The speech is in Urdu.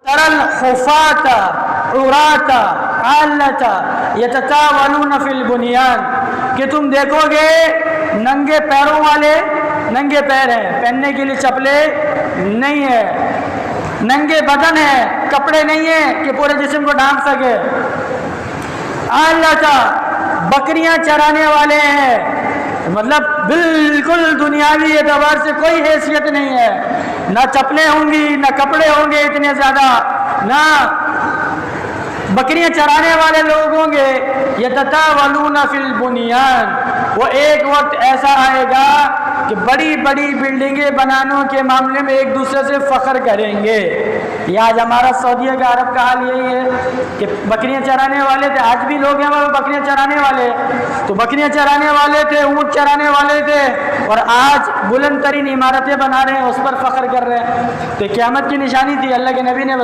ترى الحفاة عراة عالة يتطاولون في البنيان، کہ تم دیکھو گے ننگے پیروں والے، ننگے پیر ہیں، پہننے کے لیے چپلے نہیں ہے، ننگے بدن ہیں، کپڑے نہیں ہیں کہ پورے جسم کو ڈھانپ سکے، عالة بکریاں چرانے والے ہیں، مطلب بالکل دنیاوی اعتبار سے کوئی حیثیت نہیں ہے، نہ چپلیں ہوں گی نہ کپڑے ہوں گے اتنے زیادہ، نہ بکریاں چرانے والے لوگ ہوں گے، یتطاولون فی البنیان، وہ ایک وقت ایسا آئے گا کہ بڑی بڑی بلڈنگیں بنانے کے معاملے میں ایک دوسرے سے فخر کریں گے۔ یہ آج ہمارا سعودیہ کا عرب کا حال یہی ہے کہ بکریاں چرانے والے تھے، آج بھی لوگ ہیں وہ بکریاں چرانے والے، تو بکریاں چرانے والے تھے، اونٹ چرانے والے تھے، اور آج بلند ترین عمارتیں بنا رہے ہیں، اس پر فخر کر رہے ہیں۔ تو قیامت کی نشانی تھی، اللہ کے نبی نے